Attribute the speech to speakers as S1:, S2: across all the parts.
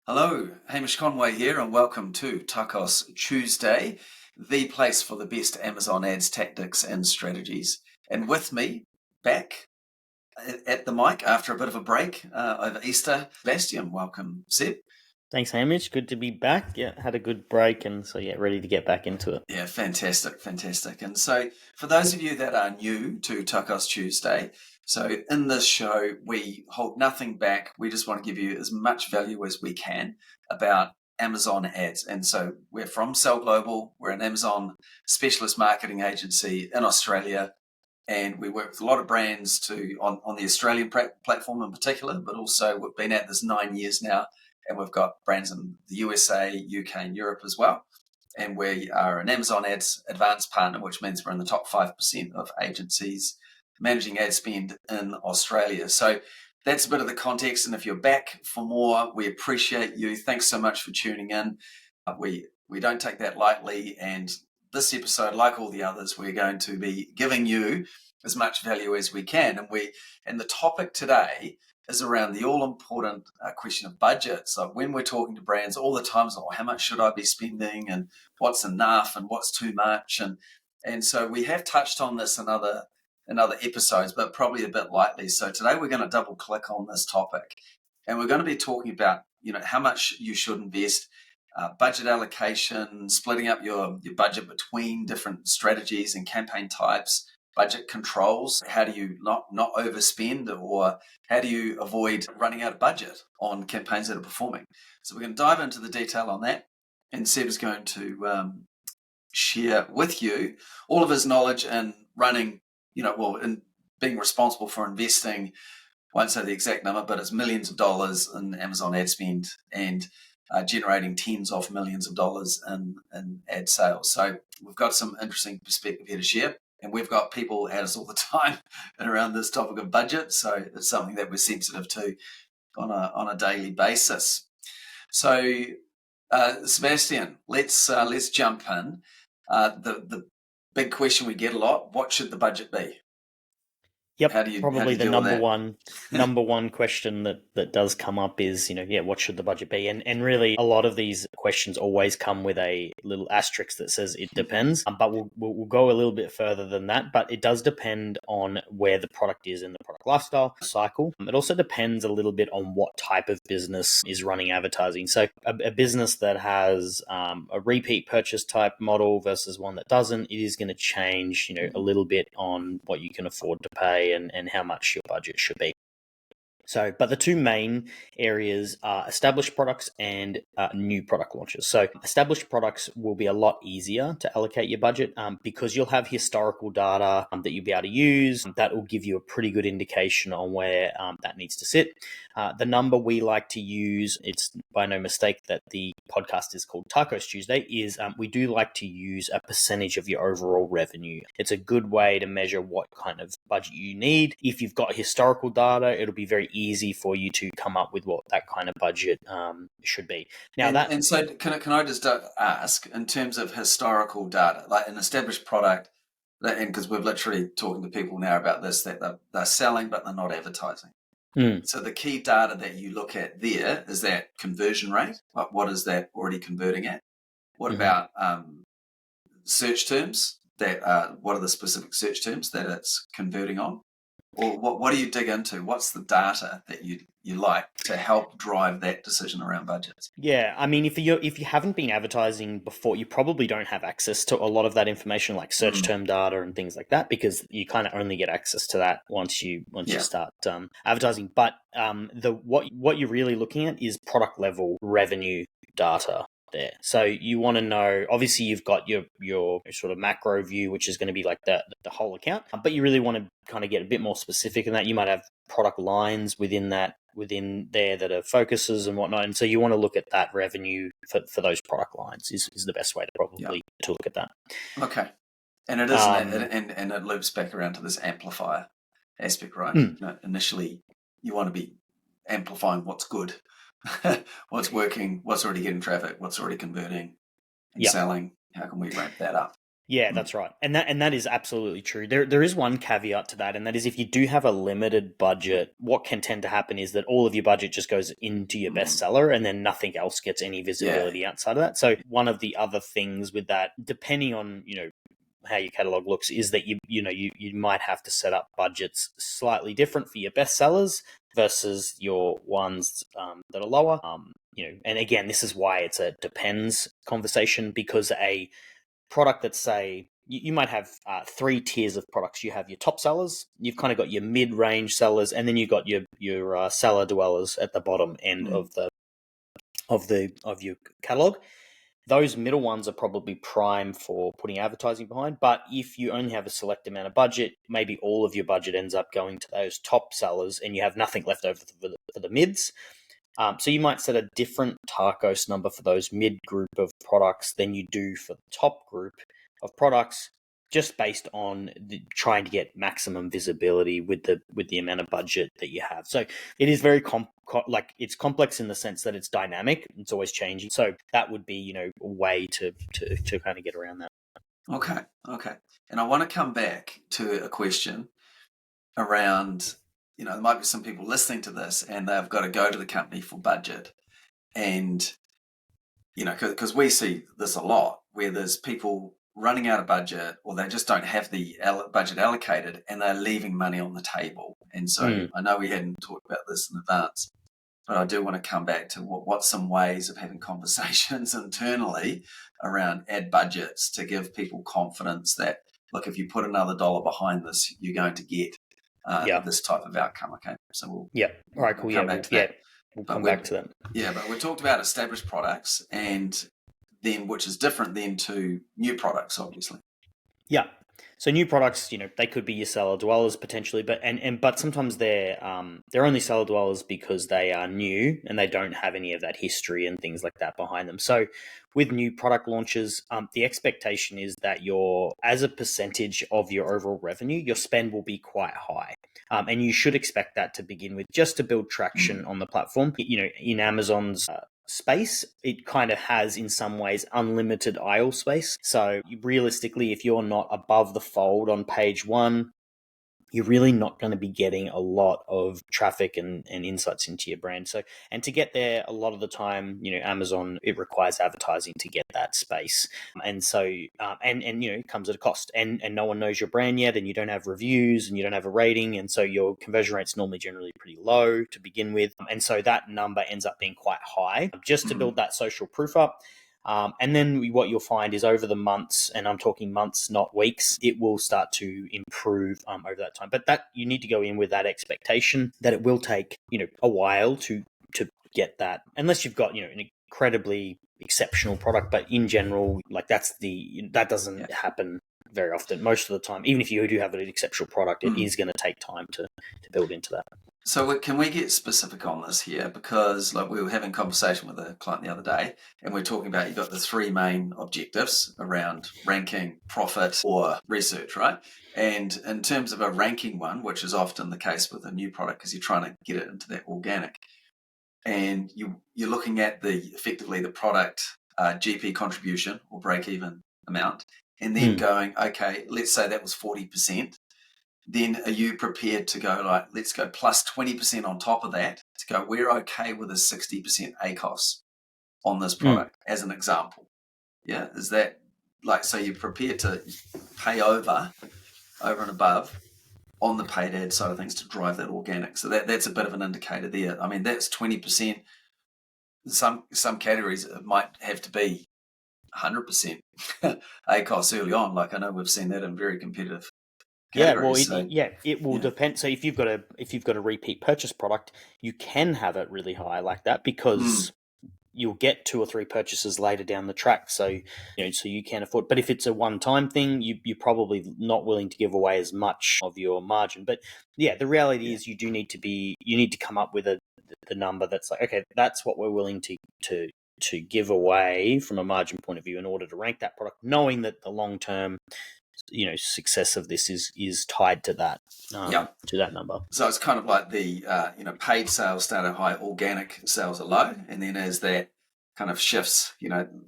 S1: Hello, Hamish Conway here, and welcome to TACOS Tuesday, the place for the best Amazon ads tactics and strategies. And with me, back at the mic after a bit of a break over Easter, Sebastian. Welcome, Seb.
S2: Thanks, Hamish. Good to be back. Yeah, had a good break, and so ready to get back into it.
S1: Yeah, fantastic. And so, for those of you that are new to TACOS Tuesday, so in this show, we hold nothing back. We just want to give you as much value as we can about Amazon ads. And so we're from Sell Global. We're an Amazon specialist marketing agency in Australia. And we work with a lot of brands on the Australian platform in particular, but also we've been at this 9 years now. And we've got brands in the USA, UK, and Europe as well. And we are an Amazon Ads Advanced partner, which means we're in the top 5% of agencies managing ad spend in Australia. So that's a bit of the context. And if you're back for more, we appreciate you. Thanks so much for tuning in. We don't take that lightly. And this episode, like all the others, we're going to be giving you as much value as we can. And the topic today is around the all-important question of budget. So when we're talking to brands all the time, it's like, how much should I be spending, and what's enough and what's too much? And so we have touched on this in other episodes, but probably a bit lightly. So today we're going to double click on this topic, and we're going to be talking about how much you should invest, budget allocation, splitting up your budget between different strategies and campaign types, budget controls. How do you not overspend, or how do you avoid running out of budget on campaigns that are performing? So we're going to dive into the detail on that, and Seb is going to share with you all of his knowledge in running, in being responsible for investing, won't say the exact number, but it's millions of dollars in Amazon ad spend and generating tens of millions of dollars in ad sales. So we've got some interesting perspective here to share. And we've got people at us all the time around this topic of budget. So it's something that we're sensitive to on a daily basis. So, Sebastian, let's jump in. The big question we get a lot: what should the budget be?
S2: Yep, probably the number one question that does come up is, what should the budget be? And really, a lot of these questions always come with a little asterisk that says it depends. But we'll go a little bit further than that. But it does depend on where the product is in the product lifestyle cycle. It also depends a little bit on what type of business is running advertising. So a business that has a repeat purchase type model versus one that doesn't, it is going to change, a little bit on what you can afford to pay and how much your budget should be. So, but the two main areas are established products and new product launches. So established products will be a lot easier to allocate your budget because you'll have historical data that you'll be able to use. That will give you a pretty good indication on where that needs to sit. The number we like to use, it's by no mistake that the podcast is called TACOS Tuesday, is we do like to use a percentage of your overall revenue. It's a good way to measure what kind of budget you need. If you've got historical data, it'll be very easy for you to come up with what that kind of budget should be. Now
S1: so can I just ask, in terms of historical data, like an established product, and because we're literally talking to people now about this, that they're selling but they're not advertising. So the key data that you look at there is that conversion rate. Like, what is that already converting at? What about search terms? What are the specific search terms that it's converting on? Or what do you dig into? What's the data that you like to help drive that decision around budgets?
S2: Yeah, I mean, if you haven't been advertising before, you probably don't have access to a lot of that information, like search term data and things like that, because you kind of only get access to that once you start advertising. But what you're really looking at is product level revenue data there. So you want to know, obviously you've got your sort of macro view, which is going to be like the whole account, but you really want to kind of get a bit more specific in that. You might have product lines within there that are focuses and whatnot. And so you want to look at that revenue for those product lines is the best way to probably to look at that.
S1: Okay. And it is, and it loops back around to this amplifier aspect, right? Initially you want to be amplifying what's good, what's working, what's already getting traffic, what's already converting and selling. How can we ramp that up?
S2: Yeah, that's right. And that is absolutely true. There is one caveat to that, and that is if you do have a limited budget, what can tend to happen is that all of your budget just goes into your bestseller and then nothing else gets any visibility outside of that. So one of the other things with that, depending on, how your catalog looks, is that you might have to set up budgets slightly different for your bestsellers versus your ones that are lower. And again, this is why it's a depends conversation, because a product that's, say, you might have 3 tiers of products. You have your top sellers, you've kind of got your mid-range sellers, and then you've got your cellar dwellers at the bottom end of your catalog. Those middle ones are probably prime for putting advertising behind. But if you only have a select amount of budget, maybe all of your budget ends up going to those top sellers and you have nothing left over for the mids. So you might set a different TACOS number for those mid group of products than you do for the top group of products, just based on trying to get maximum visibility with the amount of budget that you have. So it is very it's complex in the sense that it's dynamic. It's always changing. So that would be, a way to kind of get around that.
S1: Okay. And I want to come back to a question around, there might be some people listening to this and they've got to go to the company for budget. And, because we see this a lot where there's people running out of budget, or they just don't have the budget allocated and they're leaving money on the table. And so I know we hadn't talked about this in advance, but I do want to come back to what's some ways of having conversations internally around ad budgets to give people confidence that, look, if you put another dollar behind this, you're going to get this type of outcome. Okay, so
S2: all right, cool.
S1: Come back to that.
S2: We'll come back to that.
S1: Yeah, but we talked about established products, and then which is different then to new products, obviously.
S2: Yeah. So new products, they could be your cellar dwellers potentially, but sometimes they're only cellar dwellers because they are new and they don't have any of that history and things like that behind them. So with new product launches, the expectation is that as a percentage of your overall revenue, your spend will be quite high. And you should expect that to begin with, just to build traction on the platform. In Amazon's space, it kind of has in some ways unlimited aisle space. So realistically, if you're not above the fold on page 1, you're really not going to be getting a lot of traffic and insights into your brand. So, and to get there, a lot of the time, Amazon, it requires advertising to get that space. And so, it comes at a cost, and no one knows your brand yet, and you don't have reviews and you don't have a rating. And so your conversion rate's normally generally pretty low to begin with. And so that number ends up being quite high just to build that social proof up. And then what you'll find is over the months, and I'm talking months, not weeks, it will start to improve over that time. But that you need to go in with that expectation that it will take, a while to get that, unless you've got, an incredibly exceptional product. But in general, that doesn't happen very often. Most of the time, even if you do have an exceptional product, it is going to take time to build into that.
S1: So can we get specific on this here? Because we were having a conversation with a client the other day, and we're talking about, you've got the 3 main objectives around ranking, profit, or research, right? And in terms of a ranking one, which is often the case with a new product, because you're trying to get it into that organic, and you're looking at effectively the product GP contribution or break-even amount, and then going, okay, let's say that was 40%. Then are you prepared to go let's go plus 20% on top of that to go, we're okay with a 60% ACOS on this product as an example? Yeah. Is that so you're prepared to pay over and above on the paid ad side of things to drive that organic? So that's a bit of an indicator there. I mean, that's 20%. Some categories it might have to be 100% ACOS early on. I know we've seen that in very competitive categories.
S2: It will depend. So if you've got a repeat purchase product, you can have it really high like that, because you'll get 2 or 3 purchases later down the track. So so you can afford. But if it's a one-time thing, you're probably not willing to give away as much of your margin. But the reality is you need to come up with the number that's okay, that's what we're willing to give away from a margin point of view in order to rank that product, knowing that the long-term success of this is tied to that to that number.
S1: So it's kind of like the paid sales start at high, organic sales are low, and then as that kind of shifts,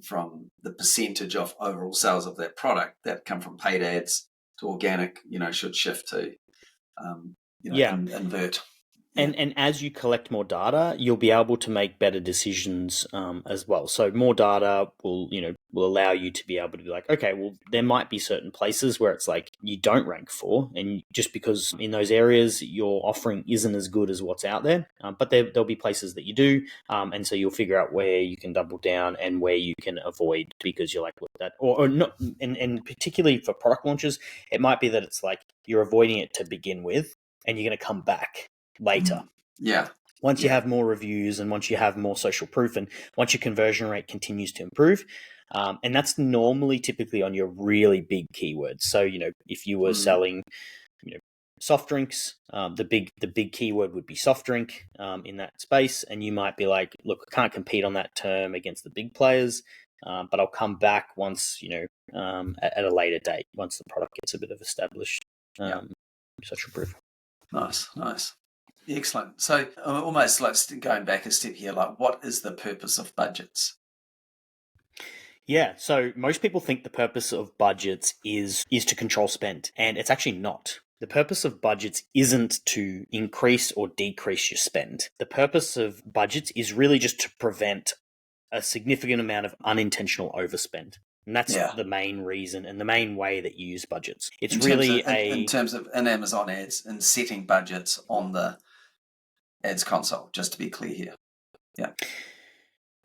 S1: from the percentage of overall sales of that product that come from paid ads to organic, should shift to, invert.
S2: Yeah. And as you collect more data, you'll be able to make better decisions as well. So more data will allow you to be able to be like, okay, well, there might be certain places where it's like you don't rank for, and just because in those areas your offering isn't as good as what's out there, but there'll be places that you do, and so you'll figure out where you can double down and where you can avoid because you're like, look, that or not, and particularly for product launches, it might be that it's like you're avoiding it to begin with, and you're going to come back later. Once you have more reviews and once you have more social proof and once your conversion rate continues to improve, and that's normally typically on your really big keywords. So, if you were selling, soft drinks, the big keyword would be soft drink in that space. And you might be like, look, I can't compete on that term against the big players, but I'll come back once, at a later date, once the product gets a bit of established social proof.
S1: Nice. Excellent. So almost like going back a step here, like what is the purpose of budgets?
S2: Yeah, so most people think the purpose of budgets is to control spend, and it's actually not. The purpose of budgets isn't to increase or decrease your spend. The purpose of budgets is really just to prevent a significant amount of unintentional overspend. And that's the main reason and the main way that you use budgets. It's
S1: in terms of in Amazon ads and setting budgets on the ads console, just to be clear here.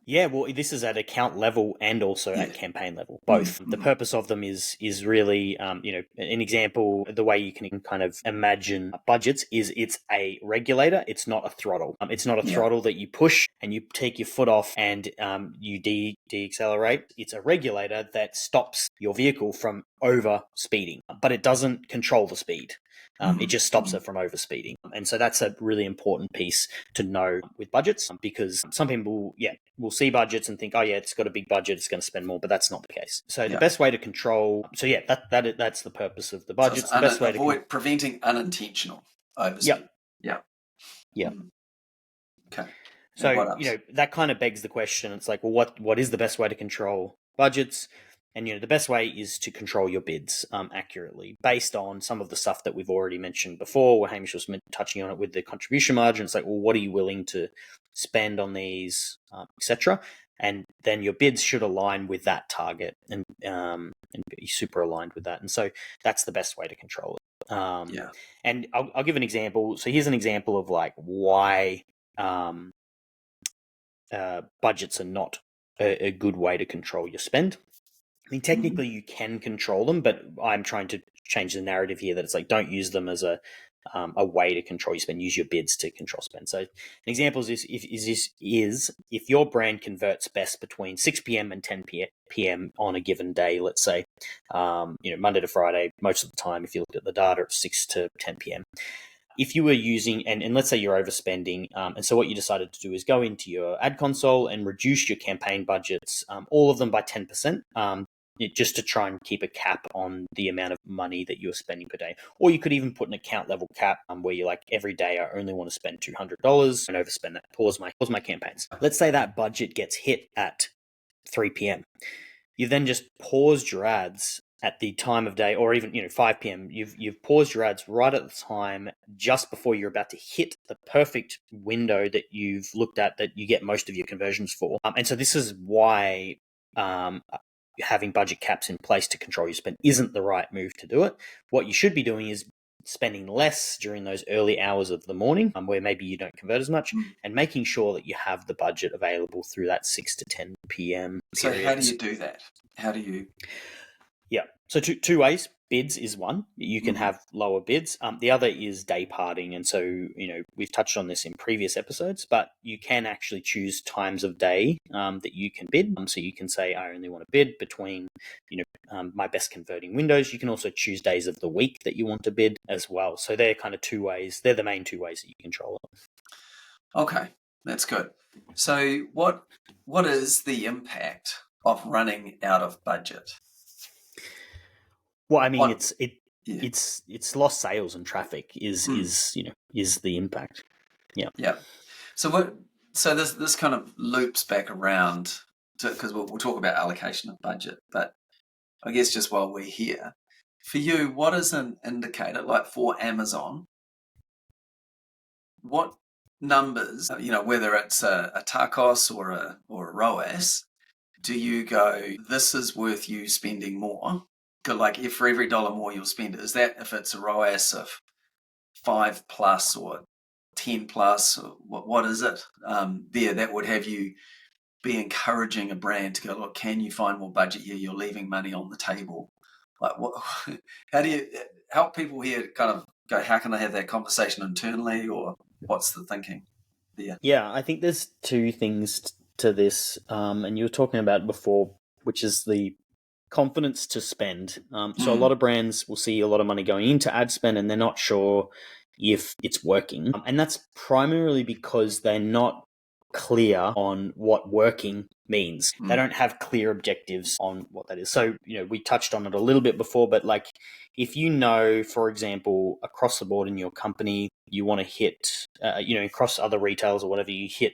S2: Yeah, well, this is at account level and also at campaign level, both. The purpose of them is really, an example, the way you can kind of imagine budgets is it's a regulator, it's not a throttle. It's not a throttle that you push and you take your foot off and you de-accelerate. It's a regulator that stops your vehicle from over speeding, but it doesn't control the speed. It just stops it from overspeeding. And so that's a really important piece to know with budgets, because some people, will see budgets and think, oh yeah, it's got a big budget, it's going to spend more, but that's not the case. So the best way to control, that's the purpose of the budgets.
S1: So the best way to preventing unintentional overspend. Okay.
S2: So, that kind of begs the question. It's like, well, what is the best way to control budgets? And, the best way is to control your bids accurately based on some of the stuff that we've already mentioned before, where Hamish was touching on it with the contribution margin. It's like, well, what are you willing to spend on these, etc. And then your bids should align with that target and be super aligned with that. And so that's the best way to control it. And I'll give an example. So here's an example of like why budgets are not a good way to control your spend. I mean, technically you can control them, but I'm trying to change the narrative here that it's like, don't use them as a way to control your spend. Use your bids to control spend. So an example is if your brand converts best between 6 p.m. and 10 p.m. on a given day, let's say, Monday to Friday, most of the time, if you looked at the data, it's 6 to 10 p.m. If you were using, and let's say you're overspending, and so what you decided to do is go into your ad console and reduce your campaign budgets, all of them by 10%, just to try and keep a cap on the amount of money that you're spending per day. Or you could even put an account level cap where you're like, every day I only want to spend $200 and overspend that, pause my campaigns. Let's say that budget gets hit at 3 p.m. You've then just paused your ads at the time of day, or even 5 p.m. You've paused your ads right at the time just before you're about to hit the perfect window that you've looked at that you get most of your conversions for. And so this is why having budget caps in place to control your spend isn't the right move to do it. What you should be doing is spending less during those early hours of the morning where maybe you don't convert as much, and making sure that you have the budget available through that 6 to 10 p.m.
S1: So how do you do that? How do you...
S2: Yeah. So two ways. Bids is one. You can have lower bids. The other is day parting. And so, we've touched on this in previous episodes, but you can actually choose times of day that you can bid. So you can say, I only want to bid between, my best converting windows. You can also choose days of the week that you want to bid as well. So they're kind of two ways. They're the main two ways that you control it. Okay,
S1: that's good. So what is the impact of running out of budget?
S2: Well, I mean, it's lost sales and traffic is the impact. Yeah.
S1: Yeah. So this kind of loops back around because we'll talk about allocation of budget, but I guess just while we're here, for you, what is an indicator, like for Amazon, what numbers, whether it's a TACOS or a ROAS, do you go, this is worth you spending more? Like if for every dollar more you'll spend, is that if it's a ROAS of 5 plus or 10 plus, or what is it that would have you be encouraging a brand to go, look, can you find more budget here? You're leaving money on the table. Like, what? How do you help people here kind of go, how can I have that conversation internally, or what's the thinking there?
S2: Yeah, I think there's two things to this, and you were talking about before, which is the confidence to spend. So a lot of brands will see a lot of money going into ad spend and they're not sure if it's working. And that's primarily because they're not clear on what working means. They don't have clear objectives on what that is. So, we touched on it a little bit before, but like if for example, across the board in your company, you want to hit, across other retailers or whatever, you hit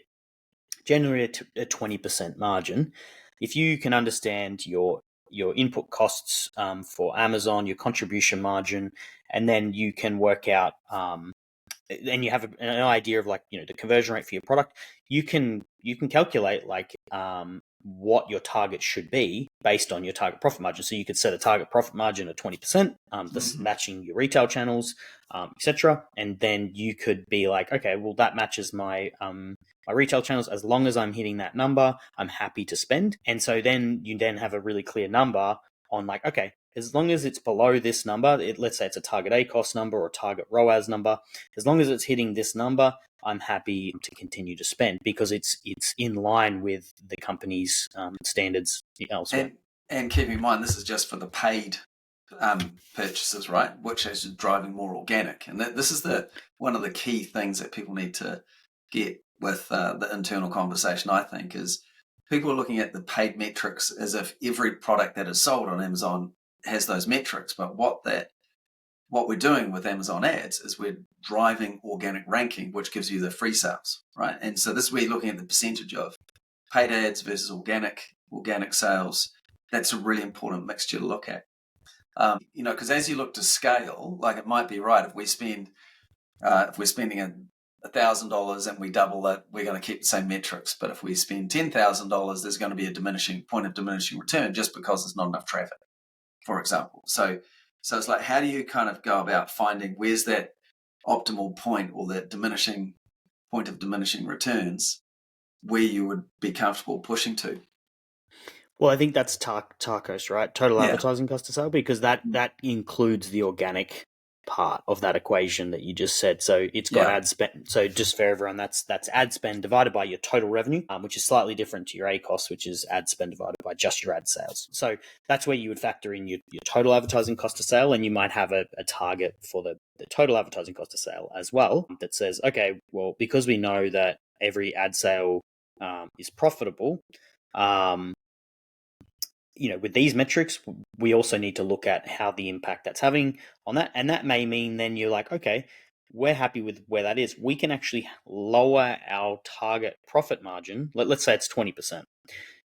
S2: generally a 20% margin. If you can understand your input costs for Amazon, your contribution margin, and then you can work out, and you have an idea of the conversion rate for your product, you can calculate what your target should be based on your target profit margin. So you could set a target profit margin of 20%, this matching your retail channels, etc. And then you could be like, okay, well that matches my retail channels. As long as I'm hitting that number, I'm happy to spend. And so then you have a really clear number on okay, as long as it's below this number, let's say it's a target ACOS number or target ROAS number, as long as it's hitting this number, I'm happy to continue to spend because it's in line with the company's standards elsewhere.
S1: And keep in mind, this is just for the paid purchases, right? Which is driving more organic. And this is one of the key things that people need to get with the internal conversation, I think, is people are looking at the paid metrics as if every product that is sold on Amazon has those metrics. But what we're doing with Amazon ads is we're driving organic ranking, which gives you the free sales, right? And so this is where you're looking at the percentage of paid ads versus organic sales. That's a really important mixture to look at. Because as you look to scale, like it might be right if we're spending $1,000 and we double it, we're going to keep the same metrics. But if we spend $10,000, there's going to be a diminishing return just because there's not enough traffic, for example. So it's like, how do you kind of go about finding where's that optimal point or that point of diminishing returns where you would be comfortable pushing to?
S2: Well, I think that's TACOS, right? Total advertising cost of sale, because that includes the organic part of that equation that you just said. So it's got ad spend. So just for everyone, that's ad spend divided by your total revenue, which is slightly different to your ACOS, which is ad spend divided by just your ad sales. So that's where you would factor in your total advertising cost of sale, and you might have a target for the total advertising cost of sale as well that says, okay, well, because we know that every ad sale is profitable, with these metrics, we also need to look at how the impact that's having on that. And that may mean then you're like, okay, we're happy with where that is. We can actually lower our target profit margin. Let's say it's 20%.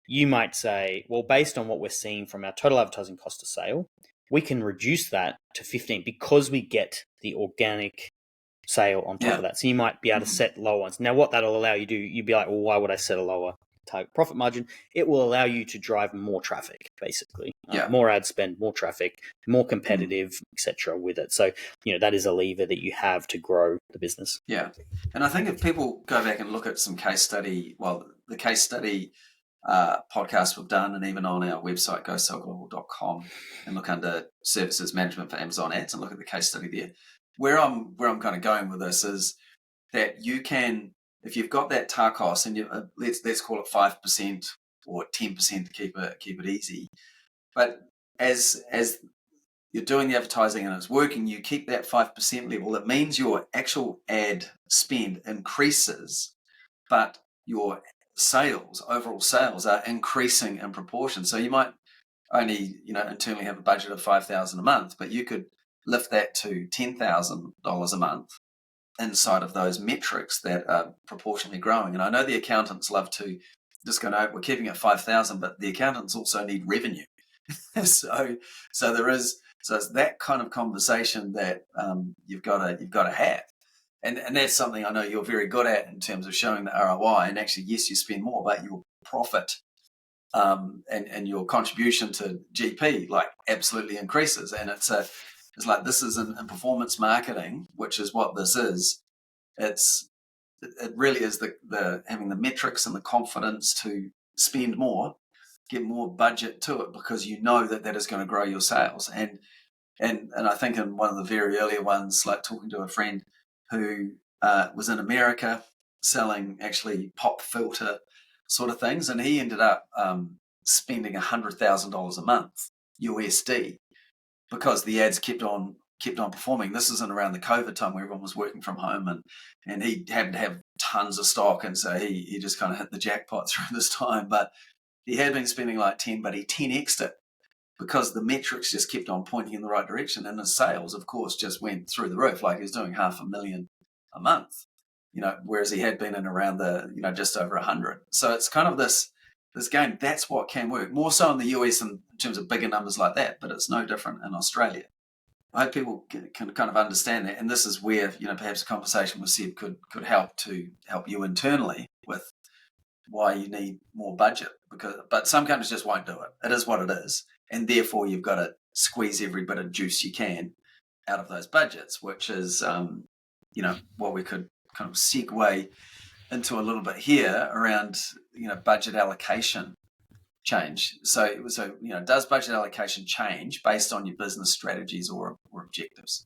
S2: You might say, well, based on what we're seeing from our total advertising cost of sale, we can reduce that to 15 because we get the organic sale on top of that. So you might be able to set lower ones. Now, what that'll allow you to do, you'd be like, well, why would I set a lower target profit margin? It will allow you to drive more traffic, basically. More ad spend, more traffic, more competitive, etc. with it. So, that is a lever that you have to grow the business.
S1: Yeah. And I think if people go back and look at some case study, the case study podcast we've done, and even on our website, gosellglobal.com, and look under services management for Amazon ads and look at the case study there. Where I'm kind of going with this is that you can, if you've got that TACOS and you let's call it 5% or 10% to keep it easy, but as you're doing the advertising and it's working, you keep that 5% level. It means your actual ad spend increases, but your overall sales are increasing in proportion. So you might only internally have a budget of $5,000 a month, but you could lift that to $10,000 a month inside of those metrics that are proportionally growing. And I know the accountants love to just go, no, we're keeping it 5,000, but the accountants also need revenue. so it's that kind of conversation that you've got to have. And that's something I know you're very good at in terms of showing the ROI. And actually, yes, you spend more, but your profit and your contribution to GP like absolutely increases. And it's like this is in performance marketing, which is what this is. It really is the having the metrics and the confidence to spend more, get more budget to it, because you know that is going to grow your sales. And I think in one of the very earlier ones, like talking to a friend who was in America selling actually pop filter sort of things, and he ended up spending $100,000 a month USD because the ads kept on performing. This isn't around the COVID time where everyone was working from home, and he happened to have tons of stock, and so he just kind of hit the jackpot through this time. But he had been spending like 10, but he 10x'd it because the metrics just kept on pointing in the right direction, and his sales, of course, just went through the roof. Like he was doing $500,000 a month, whereas he had been in around the just over 100. So it's kind of this game. That's what can work more so in the US in terms of bigger numbers like that, but it's no different in Australia. I hope people can kind of understand that, and this is where perhaps a conversation with Seb could help you internally with why you need more budget. But some countries just won't do it. It is what it is, and therefore you've got to squeeze every bit of juice you can out of those budgets, which is what we could kind of segue into a little bit here around budget allocation change. So does budget allocation change based on your business strategies or objectives?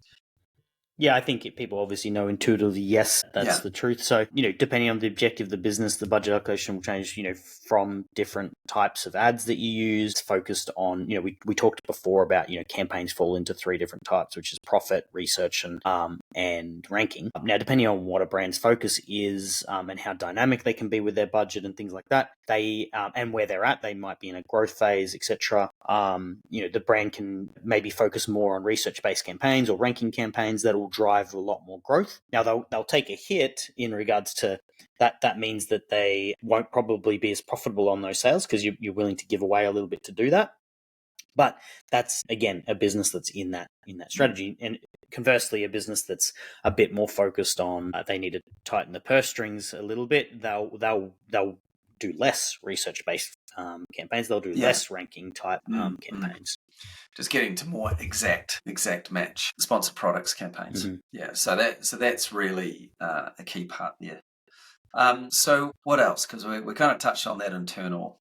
S2: Yeah, I think people obviously know intuitively, yes, that's the truth. So, depending on the objective of the business, the budget allocation will change, from different types of ads that you use. It's focused on, we talked before about, campaigns fall into 3 different types, which is profit, research, and ranking. Now, depending on what a brand's focus is and how dynamic they can be with their budget and things like that, they and where they're at, they might be in a growth phase, etc. The brand can maybe focus more on research-based campaigns or ranking campaigns that will drive a lot more growth. Now they'll take a hit in regards to that. That means that they won't probably be as profitable on those sales because you're willing to give away a little bit to do that. But that's again a business that's in that strategy, and conversely, a business that's a bit more focused on they need to tighten the purse strings a little bit. They'll do less research-based campaigns. They'll do less ranking type campaigns.
S1: Just getting to more exact match sponsored products campaigns. Mm-hmm. Yeah, so that's really a key part there. So what else? Because we kind of touched on that internal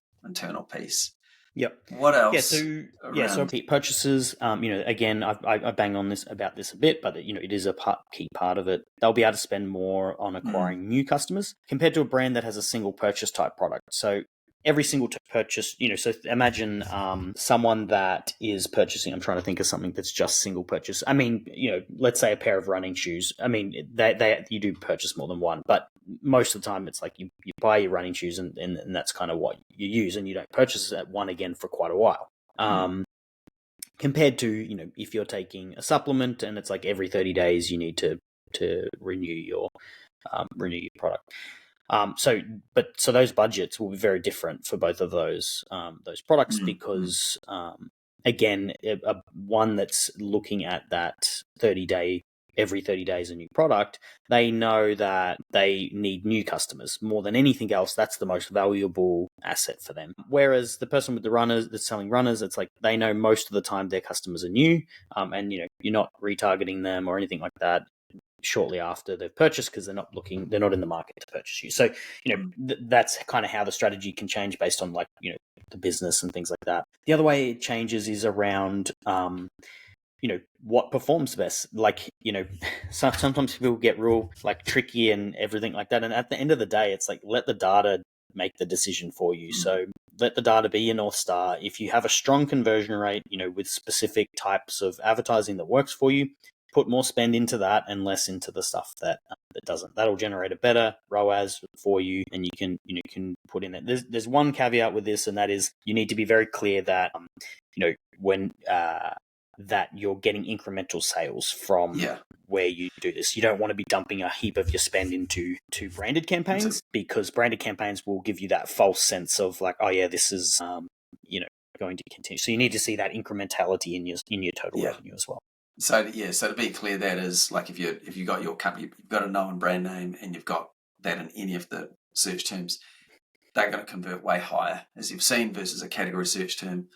S1: piece.
S2: Yep.
S1: What else?
S2: So repeat purchases. Again, I bang on about this a bit, but it is a key part of it. They'll be able to spend more on acquiring new customers compared to a brand that has a single purchase type product. So every single purchase, so imagine someone that is purchasing, I'm trying to think of something that's just single purchase. I mean, let's say a pair of running shoes. I mean, you do purchase more than one, but most of the time it's like you buy your running shoes and that's kind of what you use, and you don't purchase that one again for quite a while. Compared to, if you're taking a supplement and it's like every 30 days you need to renew your product. So those budgets will be very different for both of those products because again, one that's looking at that every 30 days a new product, they know that they need new customers more than anything else. That's the most valuable asset for them. Whereas the person with the runners that's selling runners, it's like they know most of the time their customers are new, and you're not retargeting them or anything like that shortly after they've purchased because they're not in the market to purchase you. So, that's kind of how the strategy can change based on the business and things like that. The other way it changes is around, what performs best. Sometimes people get real tricky and everything like that. And at the end of the day, it's like, let the data make the decision for you. So let the data be your North Star. If you have a strong conversion rate, with specific types of advertising that works for you, put more spend into that and less into the stuff that doesn't. That'll generate a better ROAS for you, and you can put in it. There's one caveat with this, and that is you need to be very clear that when that you're getting incremental sales from where you do this. You don't want to be dumping a heap of your spend into branded campaigns, because branded campaigns will give you that false sense of like, oh yeah, this is going to continue. So you need to see that incrementality in your total revenue as well.
S1: So to be clear, that is like if you got your company, you've got a known brand name and you've got that in any of the search terms, they're going to convert way higher, as you've seen, versus a category search term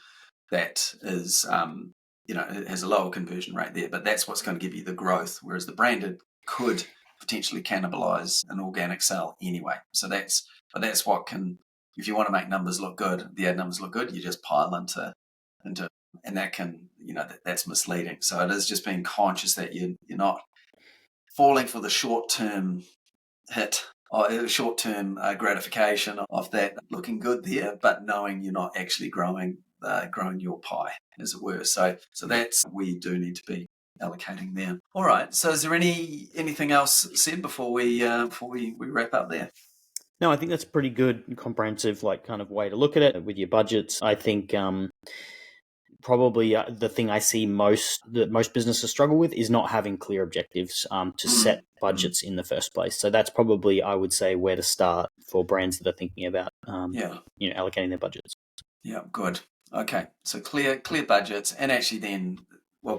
S1: that is, it has a lower conversion rate there, but that's what's going to give you the growth, whereas the branded could potentially cannibalize an organic sale anyway. So that's what can, if you want to make numbers look good, the ad numbers look good, you just pile into, and that can, that's misleading. So it is just being conscious that you're not falling for the short-term hit or short-term gratification of that looking good there, but knowing you're not actually growing your pie, as it were. So that's where you do need to be allocating there. All right. So is there anything else, Seb, before we wrap up there?
S2: No, I think that's a pretty good comprehensive kind of way to look at it with your budgets. I think probably the thing I see that most businesses struggle with is not having clear objectives to set budgets in the first place. So that's probably, I would say, where to start for brands that are thinking about allocating their budgets.
S1: Yeah, good. Okay, so clear budgets, and actually then,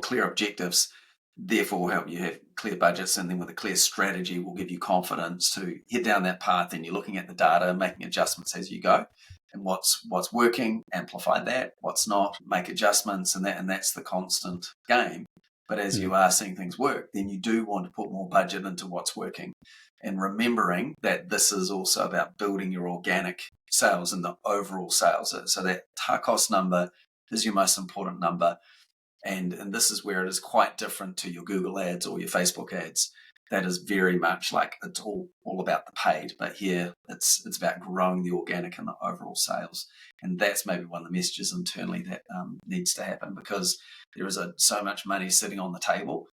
S1: clear objectives, therefore will help you have clear budgets, and then with a clear strategy will give you confidence to head down that path, and you're looking at the data, making adjustments as you go, and what's working, amplify that, what's not, make adjustments, and that's the constant game. But as you are seeing things work, then you do want to put more budget into what's working, and remembering that this is also about building your organic sales and the overall sales. So that TACOS number is your most important number. And this is where it is quite different to your Google ads or your Facebook ads. That is very much like it's all about the paid. But here it's about growing the organic and the overall sales. And that's maybe one of the messages internally that needs to happen, because there is so much money sitting on the table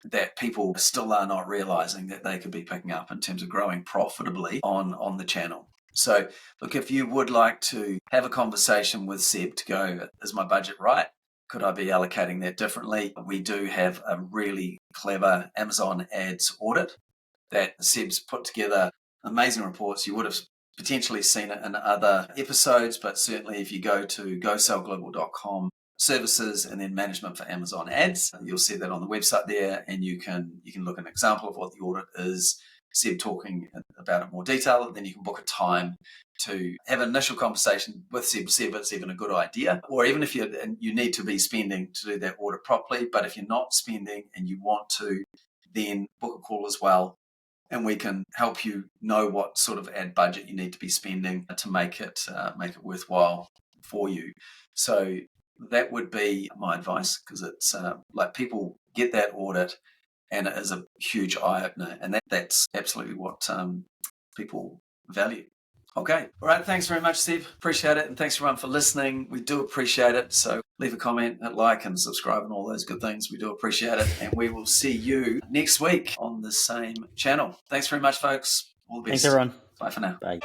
S1: that people still are not realizing that they could be picking up in terms of growing profitably on the channel. So look, if you would like to have a conversation with Seb to go, is my budget right? Could I be allocating that differently? We do have a really clever Amazon ads audit that Seb's put together, amazing reports. You would have potentially seen it in other episodes, but certainly if you go to gosellglobal.com, services and then management for Amazon ads, you'll see that on the website there, and you can look at an example of what the audit is, Seb talking about it in more detail, and then you can book a time to have an initial conversation with Seb. It's even a good idea. Or even if you need to be spending to do that audit properly, but if you're not spending and you want to, then book a call as well, and we can help you know what sort of ad budget you need to be spending to make it worthwhile for you. So that would be my advice, because it's like people get that audit and it is a huge eye-opener, and that's absolutely what people value. Okay. All right. Thanks very much, Steve. Appreciate it. And thanks everyone for listening. We do appreciate it. So leave a comment, hit like and subscribe and all those good things. We do appreciate it. And we will see you next week on the same channel. Thanks very much, folks. All the best.
S2: Thanks, everyone.
S1: Bye for now.
S2: Bye.